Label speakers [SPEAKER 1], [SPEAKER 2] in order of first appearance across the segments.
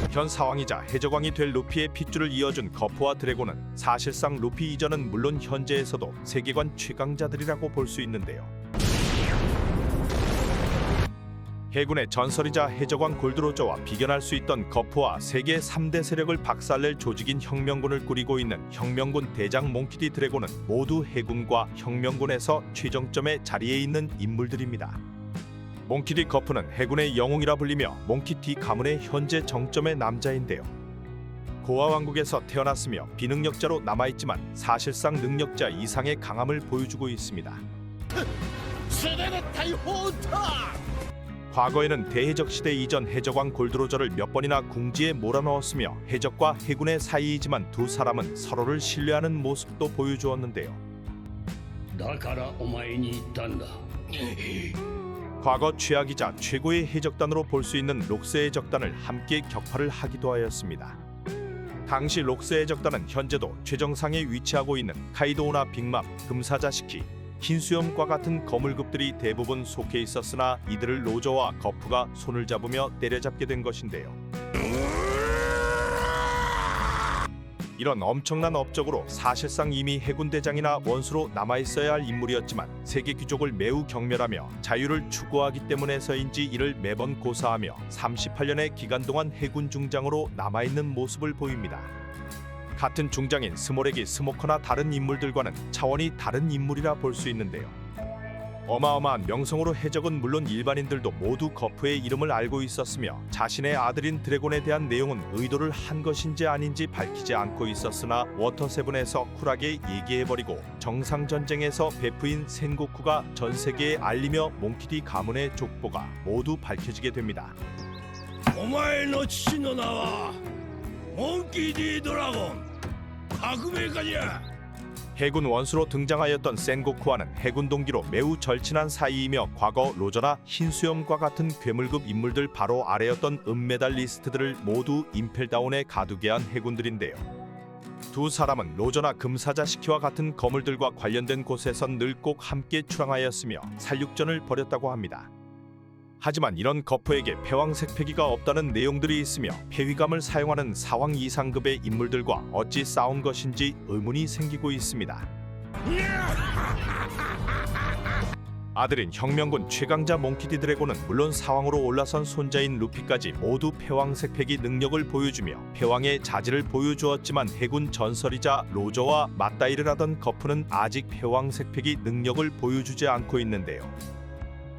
[SPEAKER 1] 현 상황이자 해적왕이 될 루피의 핏줄을 이어준 거프와 드래곤은 사실상 루피 이전은 물론 현재에서도 세계관 최강자들이라고 볼 수 있는데요. 해군의 전설이자 해적왕 골드로저와 비견할 수 있던 거프와 세계 3대 세력을 박살낼 조직인 혁명군을 꾸리고 있는 혁명군 대장 몽키디 드래곤은 모두 해군과 혁명군에서 최정점에 자리해 있는 인물들입니다. 몽키디 거프는 해군의 영웅이라 불리며 몽키디 가문의 현재 정점의 남자인데요. 고아 왕국에서 태어났으며 비능력자로 남아있지만 사실상 능력자 이상의 강함을 보여주고 있습니다. 과거에는 대해적 시대 이전 해적왕 골드로저를 몇 번이나 궁지에 몰아넣었으며 해적과 해군의 사이이지만 두 사람은 서로를 신뢰하는 모습도 보여주었는데요. 과거 최악이자 최고의 해적단으로 볼 수 있는 록스 해적단을 함께 격파를 하기도 하였습니다. 당시 록스 해적단은 현재도 최정상에 위치하고 있는 카이도우나 빅맘, 금사자시키, 흰수염과 같은 거물급들이 대부분 속해 있었으나 이들을 로저와 거프가 손을 잡으며 때려잡게 된 것인데요. 이런 엄청난 업적으로 사실상 이미 해군대장이나 원수로 남아있어야 할 인물이었지만 세계 귀족을 매우 경멸하며 자유를 추구하기 때문에서인지 이를 매번 고사하며 38년의 기간 동안 해군 중장으로 남아있는 모습을 보입니다. 같은 중장인 스몰에게 스모커나 다른 인물들과는 차원이 다른 인물이라 볼 수 있는데요. 어마어마한 명성으로 해적은 물론 일반인들도 모두 거프의 이름을 알고 있었으며 자신의 아들인 드래곤에 대한 내용은 의도를 한 것인지 아닌지 밝히지 않고 있었으나 워터7에서 쿨하게 얘기해버리고 정상전쟁에서 베프인 센고쿠가 전세계에 알리며 몽키디 가문의 족보가 모두 밝혀지게 됩니다.
[SPEAKER 2] 오마에노 치노 나와 몽키디 드래곤 가구메가냐.
[SPEAKER 1] 해군 원수로 등장하였던 센고쿠와는 해군 동기로 매우 절친한 사이이며 과거 로저나 흰수염과 같은 괴물급 인물들 바로 아래였던 은메달리스트들을 모두 임펠다운에 가두게 한 해군들인데요. 두 사람은 로저나 금사자시키와 같은 거물들과 관련된 곳에선 늘 꼭 함께 출항하였으며 살육전을 벌였다고 합니다. 하지만 이런 거프에게 패왕색 패기가 없다는 내용들이 있으며 패위감을 사용하는 사왕 이상급의 인물들과 어찌 싸운 것인지 의문이 생기고 있습니다. 아들인 혁명군 최강자 몽키디 드래곤은 물론 사왕으로 올라선 손자인 루피까지 모두 패왕색 패기 능력을 보여주며 패왕의 자질을 보여주었지만 해군 전설이자 로저와 맞다이를 하던 거프는 아직 패왕색 패기 능력을 보여주지 않고 있는데요.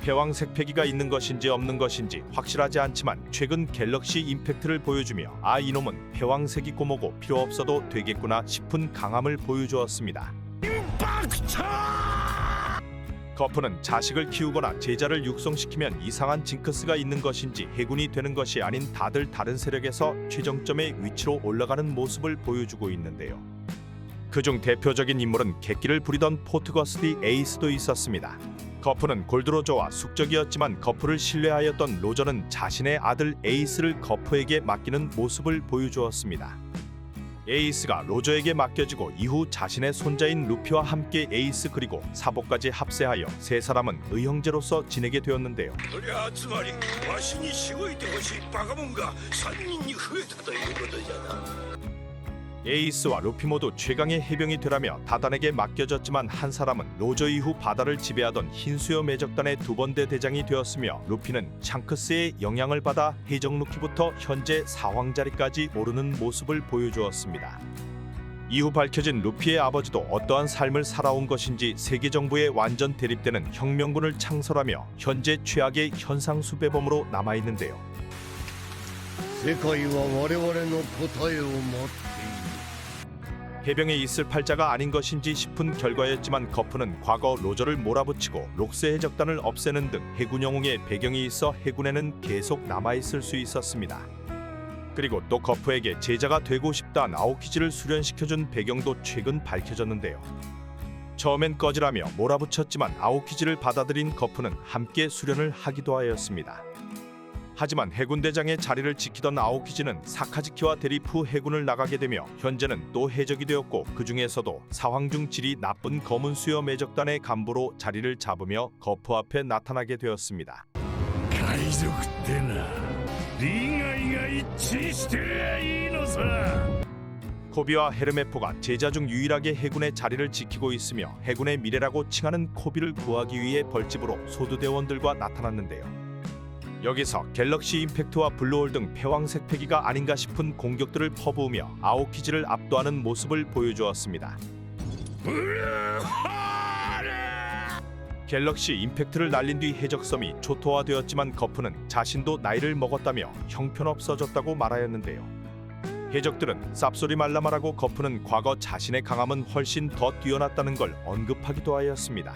[SPEAKER 1] 패왕색 패기가 있는 것인지 없는 것인지 확실하지 않지만 최근 갤럭시 임팩트를 보여주며 이놈은 패왕색이 꼬모고 필요 없어도 되겠구나 싶은 강함을 보여주었습니다. 거프는 자식을 키우거나 제자를 육성시키면 이상한 징크스가 있는 것인지 해군이 되는 것이 아닌 다들 다른 세력에서 최정점의 위치로 올라가는 모습을 보여주고 있는데요. 그중 대표적인 인물은 객기를 부리던 포트거스디 에이스도 있었습니다. 거프는 골드로저와 숙적이었지만 거프를 신뢰하였던 로저는 자신의 아들 에이스를 거프에게 맡기는 모습을 보여주었습니다. 에이스가 로저에게 맡겨지고 이후 자신의 손자인 루피와 함께 에이스 그리고 사보까지 합세하여 세 사람은 의형제로서 지내게 되었는데요. 에이스와 루피 모두 최강의 해병이 되라며 다단에게 맡겨졌지만 한 사람은 로저 이후 바다를 지배하던 흰수염 해적단의 두 번째 대장이 되었으며 루피는 샹크스의 영향을 받아 해적 루키부터 현재 사왕 자리까지 오르는 모습을 보여주었습니다. 이후 밝혀진 루피의 아버지도 어떠한 삶을 살아온 것인지 세계 정부에 완전 대립되는 혁명군을 창설하며 현재 최악의 현상수배범으로 남아있는데요. 해병에 있을 팔자가 아닌 것인지 싶은 결과였지만 거프는 과거 로저를 몰아붙이고 록스 해적단을 없애는 등 해군 영웅의 배경이 있어 해군에는 계속 남아있을 수 있었습니다. 그리고 또 거프에게 제자가 되고 싶다는 아오키지를 수련시켜준 배경도 최근 밝혀졌는데요. 처음엔 꺼지라며 몰아붙였지만 아오키지를 받아들인 거프는 함께 수련을 하기도 하였습니다. 하지만 해군대장의 자리를 지키던 아오키지는 사카즈키와 대립 후 해군을 나가게 되며 현재는 또 해적이 되었고 그 중에서도 사황 중 질이 나쁜 검은 수염 해적단의 간부로 자리를 잡으며 거프 앞에 나타나게 되었습니다.
[SPEAKER 2] 利害が一致してりゃいいのさ。
[SPEAKER 1] 코비와 헤르메포가 제자 중 유일하게 해군의 자리를 지키고 있으며 해군의 미래라고 칭하는 코비를 구하기 위해 벌집으로 소두대원들과 나타났는데요. 여기서 갤럭시 임팩트와 블루홀 등 패왕색 패기가 아닌가 싶은 공격들을 퍼부으며 아오키즈를 압도하는 모습을 보여주었습니다. 갤럭시 임팩트를 날린 뒤 해적섬이 초토화되었지만 거프는 자신도 나이를 먹었다며 형편없어졌다고 말하였는데요. 해적들은 쌉소리 말라 말하고 거프는 과거 자신의 강함은 훨씬 더 뛰어났다는 걸 언급하기도 하였습니다.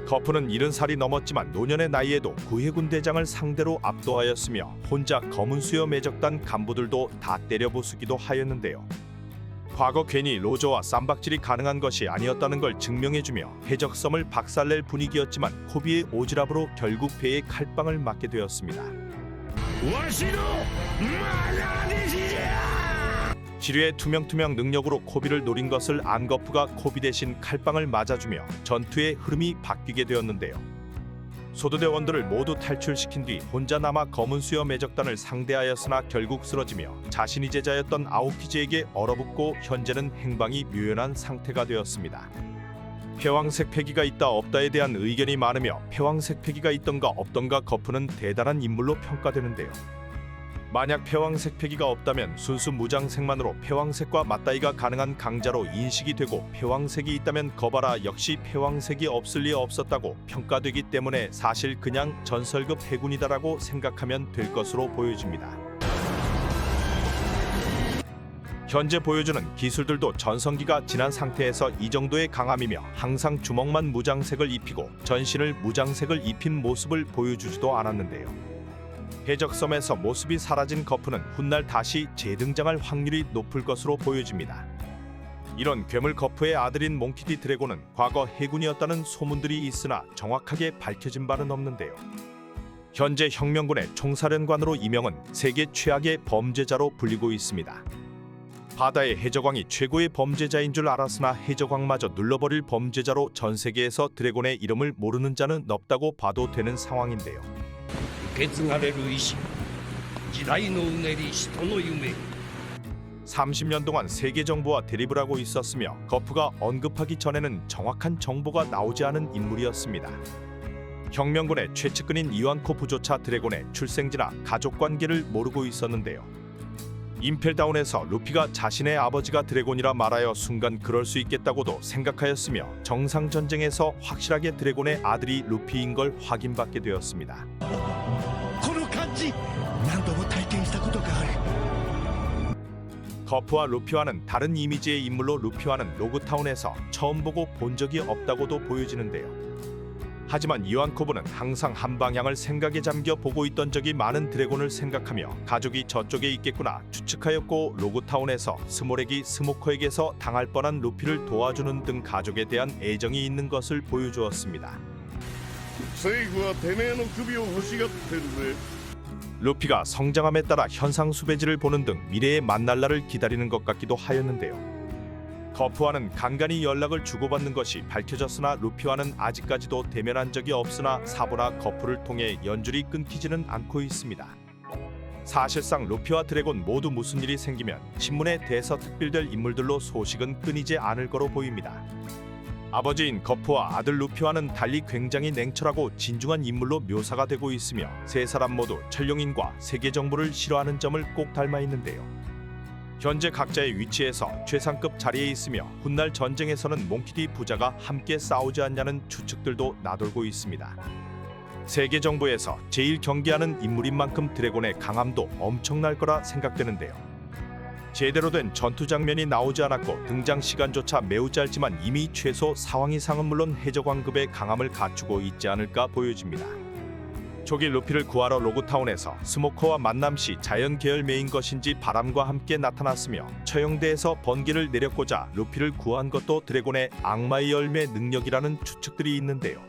[SPEAKER 1] 거프는 70살이 넘었지만 노년의 나이에도 구해군 대장을 상대로 압도하였으며 혼자 검은 수염 해적단 간부들도 다 때려부수기도 하였는데요. 과거 괜히 로저와 쌈박질이 가능한 것이 아니었다는 걸 증명해주며 해적섬을 박살낼 분위기였지만 코비의 오지랖으로 결국 배에 칼빵을 맞게 되었습니다.
[SPEAKER 2] わしの愛弟子じゃ。
[SPEAKER 1] 지뢰의 투명투명 능력으로 코비를 노린 것을 안 거프가 코비 대신 칼빵을 맞아주며 전투의 흐름이 바뀌게 되었는데요. 소두대원들을 모두 탈출시킨 뒤 혼자 남아 검은 수염 해적단을 상대하였으나 결국 쓰러지며 자신이 제자였던 아오키즈에게 얼어붙고 현재는 행방이 묘연한 상태가 되었습니다. 패왕색 패기가 있다 없다에 대한 의견이 많으며 패왕색 패기가 있던가 없던가 거프는 대단한 인물로 평가되는데요. 만약 패왕색 패기가 없다면 순수 무장색만으로 패왕색과 맞다이가 가능한 강자로 인식이 되고 패왕색이 있다면 거봐라 역시 패왕색이 없을 리 없었다고 평가되기 때문에 사실 그냥 전설급 해군이다라고 생각하면 될 것으로 보여집니다. 현재 보여주는 기술들도 전성기가 지난 상태에서 이 정도의 강함이며 항상 주먹만 무장색을 입히고 전신을 무장색을 입힌 모습을 보여주지도 않았는데요. 해적섬에서 모습이 사라진 거프는 훗날 다시 재등장할 확률이 높을 것으로 보여집니다. 이런 괴물 거프의 아들인 몽키디 드래곤은 과거 해군이었다는 소문들이 있으나 정확하게 밝혀진 바는 없는데요. 현재 혁명군의 총사령관으로 이명은 세계 최악의 범죄자로 불리고 있습니다. 바다의 해적왕이 최고의 범죄자인 줄 알았으나 해적왕마저 눌러버릴 범죄자로 전 세계에서 드래곤의 이름을 모르는 자는 없다고 봐도 되는 상황인데요.
[SPEAKER 2] 受け継がれる意志、時代のうねり、人の夢。
[SPEAKER 1] 30년 동안 세계 정부와 대립을 하고 있었으며 거프가 언급하기 전에는 정확한 정보가 나오지 않은 인물이었습니다. 혁명군의 최측근인 이완코프조차 드래곤의 출생지나 가족관계를 모르고 있었는데요. 임펠다운에서 루피가 자신의 아버지가 드래곤이라 말하여 순간 그럴 수 있겠다고도 생각하였으며 정상전쟁에서 확실하게 드래곤의 아들이 루피인 걸 확인받게 되었습니다.
[SPEAKER 3] この感じ何度も体験したことがある
[SPEAKER 1] 거프와 루피와는 다른 이미지의 인물로 루피와는 로그타운에서 처음 보고 본 적이 없다고도 보여지는데요. 하지만 이완코브는 항상 한 방향을 생각에 잠겨 보고 있던 적이 많은 드래곤을 생각하며 가족이 저쪽에 있겠구나 추측하였고 로그타운에서 스모렉이 스모커에게서 당할 뻔한 루피를 도와주는 등 가족에 대한 애정이 있는 것을 보여주었습니다.
[SPEAKER 4] 政府はてめえの首を欲しがってるぜ。
[SPEAKER 1] 루피가 성장함에 따라 현상 수배지를 보는 등 미래의 만날날을 기다리는 것 같기도 하였는데요. 거프와는 간간히 연락을 주고받는 것이 밝혀졌으나 루피와는 아직까지도 대면한 적이 없으나 사보나 거프를 통해 연줄이 끊기지는 않고 있습니다. 사실상 루피와 드래곤 모두 무슨 일이 생기면 신문에 대서특필될 인물들로 소식은 끊이지 않을 거로 보입니다. 아버지인 거프와 아들 루피와는 달리 굉장히 냉철하고 진중한 인물로 묘사가 되고 있으며 세 사람 모두 천룡인과 세계 정부를 싫어하는 점을 꼭 닮아 있는데요. 현재 각자의 위치에서 최상급 자리에 있으며 훗날 전쟁에서는 몽키디 부자가 함께 싸우지 않냐는 추측들도 나돌고 있습니다. 세계 정부에서 제일 경계하는 인물인 만큼 드래곤의 강함도 엄청날 거라 생각되는데요. 제대로 된 전투 장면이 나오지 않았고 등장 시간조차 매우 짧지만 이미 최소 상황 이상은 물론 해적왕급의 강함을 갖추고 있지 않을까 보여집니다. 조기 루피를 구하러 로그타운에서 스모커와 만남 시 자연 계열매인 것인지 바람과 함께 나타났으며 처형대에서 번개를 내렸고자 루피를 구한 것도 드래곤의 악마의 열매 능력이라는 추측들이 있는데요.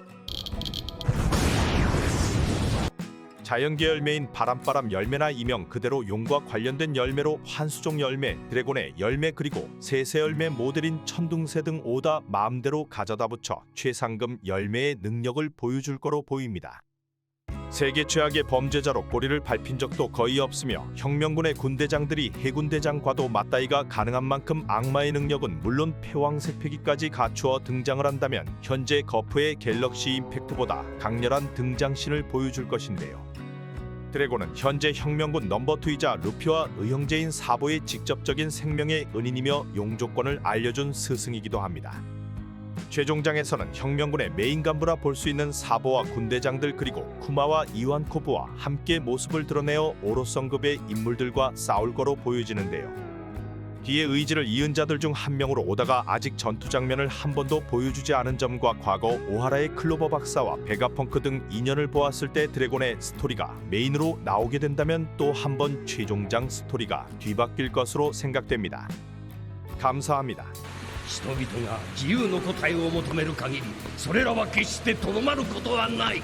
[SPEAKER 1] 자연 계열매인 바람바람 열매나 이명 그대로 용과 관련된 열매로 환수종 열매, 드래곤의 열매 그리고 세세 열매 모델인 천둥새 등 오다 마음대로 가져다 붙여 최상급 열매의 능력을 보여줄 거로 보입니다. 세계 최악의 범죄자로 꼬리를 밟힌 적도 거의 없으며 혁명군의 군대장들이 해군대장과도 맞다이가 가능한 만큼 악마의 능력은 물론 패왕색 패기까지 갖추어 등장을 한다면 현재 거프의 갤럭시 임팩트보다 강렬한 등장신을 보여줄 것인데요. 드래곤은 현재 혁명군 넘버2이자 루피와 의형제인 사보의 직접적인 생명의 은인이며 용조권을 알려준 스승이기도 합니다. 최종장에서는 혁명군의 메인 간부라 볼 수 있는 사보와 군대장들 그리고 쿠마와 이완코브와 함께 모습을 드러내어 오로성급의 인물들과 싸울 거로 보여지는데요. 뒤에 의지를 이은 자들 중 한 명으로 오다가 아직 전투 장면을 한 번도 보여주지 않은 점과 과거 오하라의 클로버 박사와 베가펑크 등 인연을 보았을 때 드래곤의 스토리가 메인으로 나오게 된다면 또 한 번 최종장 스토리가 뒤바뀔 것으로 생각됩니다. 감사합니다.
[SPEAKER 2] 人々が自由の答えを求める限りそれらは決してとどまることはない。